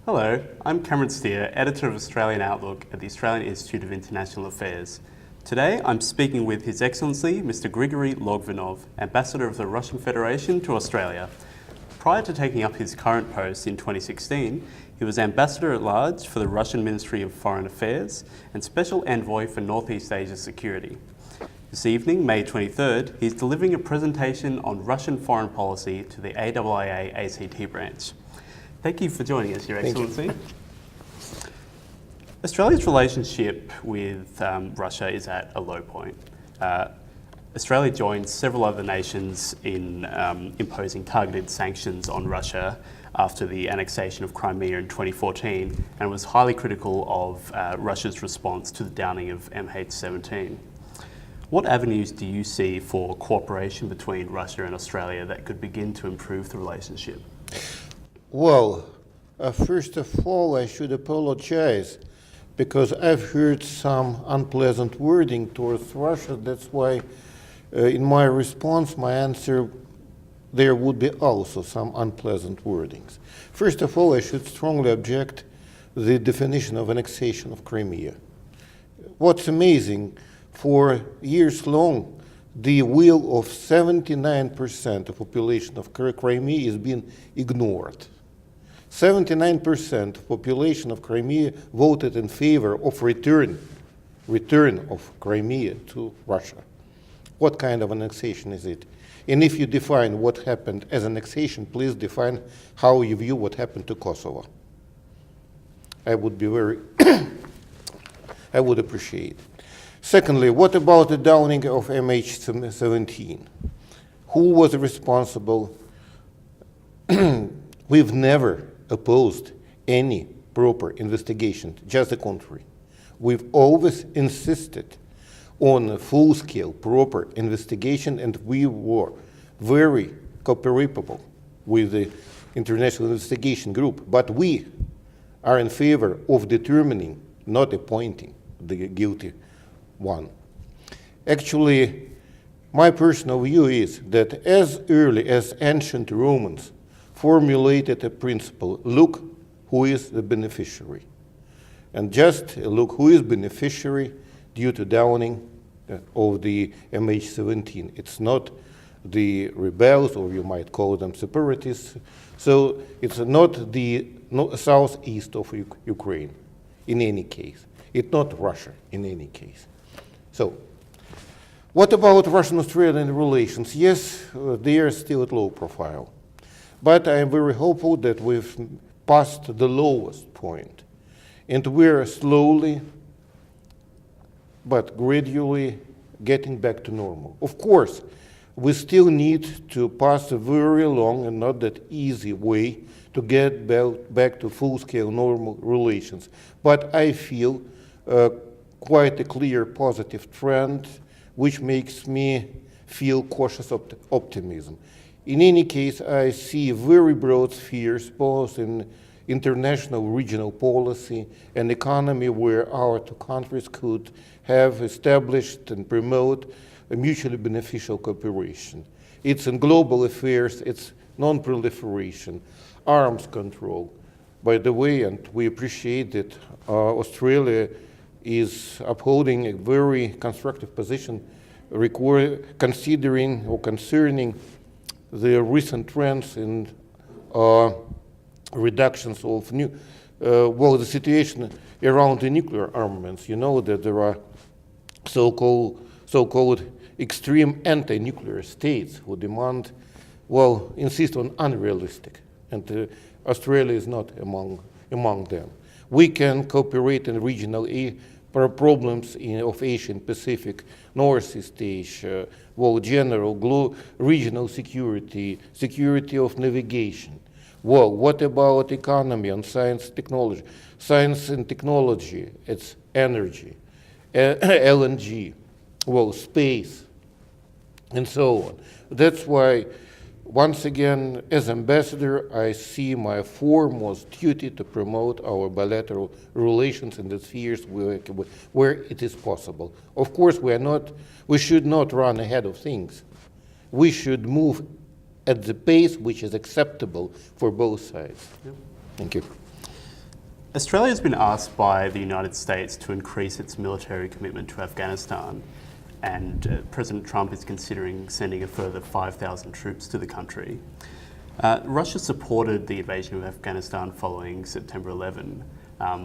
Hello, I'm Cameron Steer, Editor of Australian Outlook at the Australian Institute of International Affairs. Today I'm speaking with His Excellency Mr. Grigory Logvinov, Ambassador of the Russian Federation to Australia. Prior to taking up his current post in 2016, he was Ambassador at Large for the Russian Ministry of Foreign Affairs and Special Envoy for Northeast Asia Security. This evening, May 23rd, he is delivering a presentation on Russian foreign policy to the AIIA ACT branch. Thank you for joining us, Your Excellency. Australia's relationship with Russia is at a low point. Australia joined several other nations in imposing targeted sanctions on Russia after the annexation of Crimea in 2014 and was highly critical of Russia's response to the downing of MH17. What avenues do you see for cooperation between Russia and Australia that could begin to improve the relationship? Well, first of all, I should apologize because I've heard some unpleasant wording towards Russia. That's why in my response, my answer, there would be also some unpleasant wordings. First of all, I should strongly object the definition of annexation of Crimea. What's amazing, for years long, the will of 79% of population of Crimea is being ignored. 79% of population of Crimea voted in favor of return of Crimea to Russia. What kind of annexation is it? And if you define what happened as annexation, please define how you view what happened to Kosovo. I would be very, I would appreciate. Secondly, what about the downing of MH17? Who was responsible? We've never opposed any proper investigation, just the contrary. We've always insisted on a full-scale, proper investigation, and we were very cooperable with the International Investigation Group. But we are in favor of determining, not appointing, the guilty one. Actually, my personal view is that as early as ancient Romans formulated a principle, look who is the beneficiary. And just look who is beneficiary due to downing of the MH17. It's not the rebels, or you might call them separatists. So it's not the southeast of Ukraine in any case. It's not Russia in any case. So what about Russian-Australian relations? Yes, they are still at low profile. But I am very hopeful that we've passed the lowest point, and we're slowly but gradually getting back to normal. Of course, we still need to pass a very long and not that easy way to get back to full-scale normal relations. But I feel quite a clear positive trend, which makes me feel cautious optimism. In any case, I see very broad spheres, both in international regional policy and economy, where our two countries could have established and promote a mutually beneficial cooperation. It's in global affairs, it's non-proliferation, arms control. By the way, and we appreciate that Australia is upholding a very constructive position considering or concerning the recent trends in reductions of the situation around the nuclear armaments. You know that there are so-called extreme anti-nuclear states who demand, insist on unrealistic, and Australia is not among them. We can cooperate in regional problems of Asian Pacific, Northeast Asia, general regional security, security of navigation. What about economy and science technology? Science and technology, it's energy, LNG, space, and so on. That's why, once again, as ambassador, I see my foremost duty to promote our bilateral relations in the spheres where it is possible. Of course, we should not run ahead of things. We should move at the pace which is acceptable for both sides. Yep. Thank you. Australia has been asked by the United States to increase its military commitment to Afghanistan, and President Trump is considering sending a further 5,000 troops to the country. Russia supported the invasion of Afghanistan following September 11,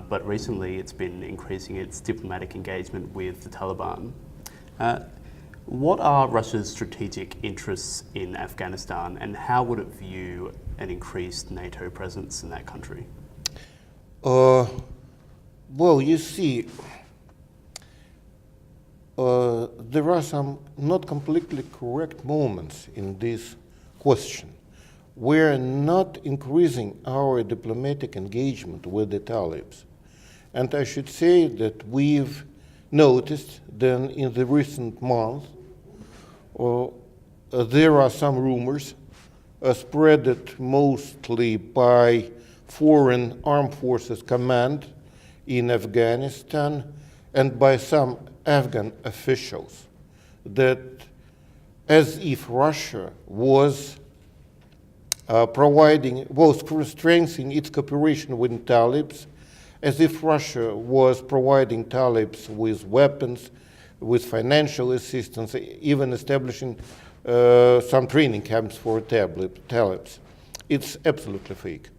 but recently it's been increasing its diplomatic engagement with the Taliban. What are Russia's strategic interests in Afghanistan, and how would it view an increased NATO presence in that country? Well, you see, there are some not completely correct moments in this question. We're not increasing our diplomatic engagement with the Talibs. And I should say that we've noticed that in the recent months, there are some rumors spread mostly by foreign armed forces command in Afghanistan and by some Afghan officials that as if Russia was strengthening its cooperation with Talibs, as if Russia was providing Talibs with weapons, with financial assistance, even establishing some training camps for Talibs. It's absolutely fake.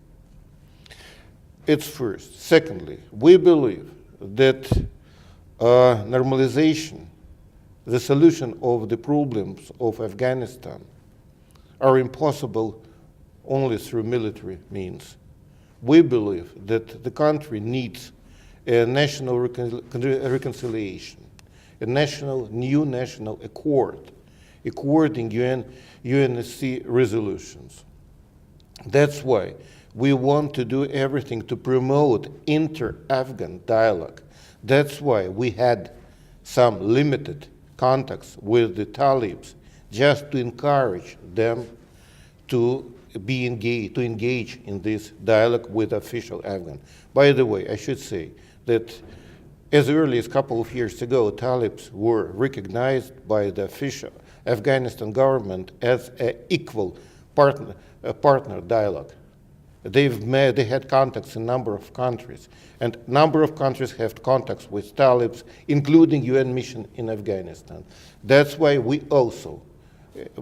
It's first. Secondly, we believe that normalization, the solution of the problems of Afghanistan, are impossible only through military means. We believe that the country needs a national reconciliation, a new national accord, according UNSC resolutions. That's why we want to do everything to promote inter-Afghan dialogue. That's why we had some limited contacts with the Talibs, just to encourage them to engage in this dialogue with official Afghan. By the way, I should say that as early as a couple of years ago, Talibs were recognized by the official Afghanistan government as an equal partner dialogue. They had contacts in a number of countries, and a number of countries have contacts with Talibs, including UN mission in Afghanistan. That's why we also,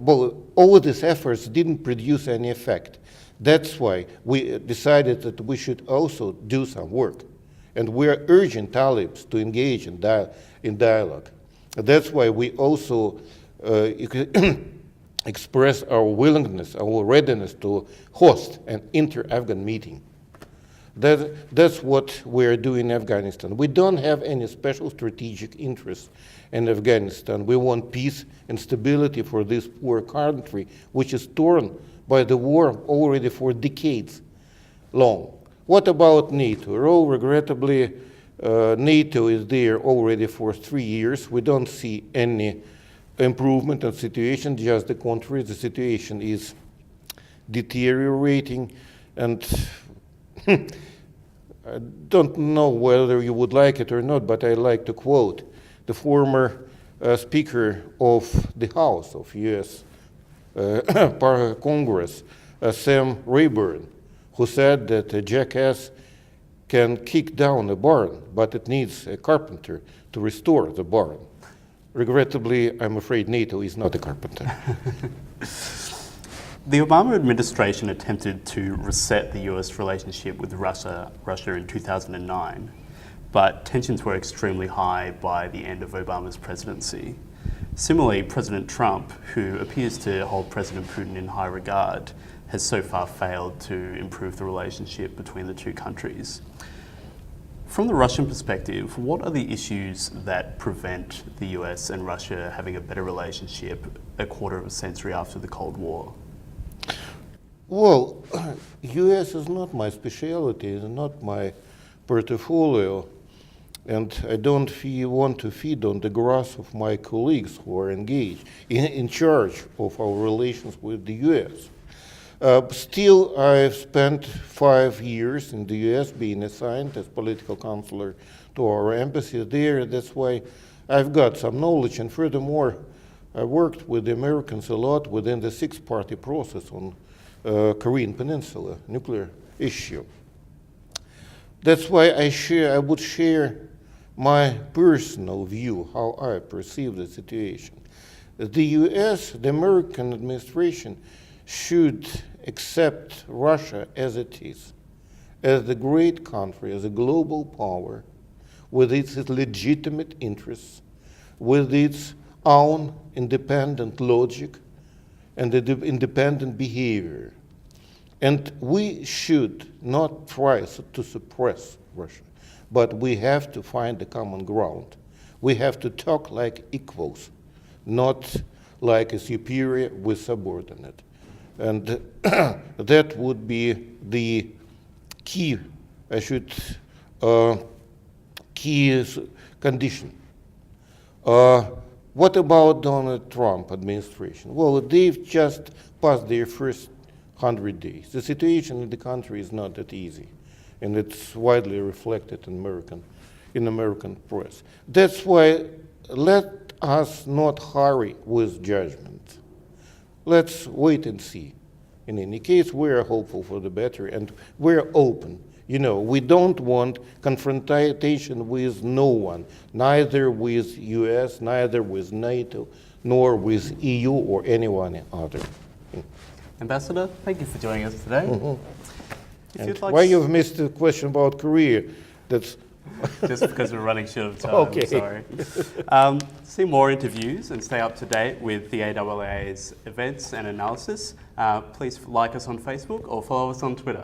all of these efforts didn't produce any effect. That's why we decided that we should also do some work. And we're urging Talibs to engage in dialogue. That's why we also express our willingness, our readiness to host an inter-Afghan meeting. That's what we're doing in Afghanistan. We don't have any special strategic interest in Afghanistan. We want peace and stability for this poor country, which is torn by the war already for decades long. What about NATO? Well, regrettably, NATO is there already for 3 years. We don't see any improvement in the situation, just the contrary. The situation is deteriorating, and I don't know whether you would like it or not, but I like to quote the former Speaker of the House of U.S. Congress, Sam Rayburn, who said that a jackass can kick down a barn, but it needs a carpenter to restore the barn. Regrettably, I'm afraid NATO is not a carpenter. The Obama administration attempted to reset the US relationship with Russia in 2009, but tensions were extremely high by the end of Obama's presidency. Similarly, President Trump, who appears to hold President Putin in high regard, has so far failed to improve the relationship between the two countries. From the Russian perspective, what are the issues that prevent the US and Russia having a better relationship a quarter of a century after the Cold War? Well, US is not my specialty, it's not my portfolio, and I don't want to feed on the grass of my colleagues who are engaged in charge of our relations with the US. Still, I've spent 5 years in the US being assigned as political counselor to our embassy there. That's why I've got some knowledge. And furthermore, I worked with the Americans a lot within the six-party process on Korean Peninsula nuclear issue. That's why I would share my personal view, how I perceive the situation. The US, the American administration, should accept Russia as it is, as the great country, as a global power, with its legitimate interests, with its own independent logic and independent behavior. And we should not try to suppress Russia, but we have to find a common ground. We have to talk like equals, not like a superior with subordinate. And that would be the key, key condition. What about Donald Trump administration? Well, they've just passed their first 100 days. The situation in the country is not that easy, and it's widely reflected in American press. That's why let us not hurry with judgment. Let's wait and see. In any case, we're hopeful for the better, and we're open. You know, we don't want confrontation with no one, neither with US, neither with NATO, nor with EU or anyone other. Ambassador, thank you for joining us today. If you'd like why you've missed the question about Korea? That's just because we're running short of time. Okay. Sorry. To see more interviews and stay up to date with the AIIA's events and analysis, please like us on Facebook or follow us on Twitter.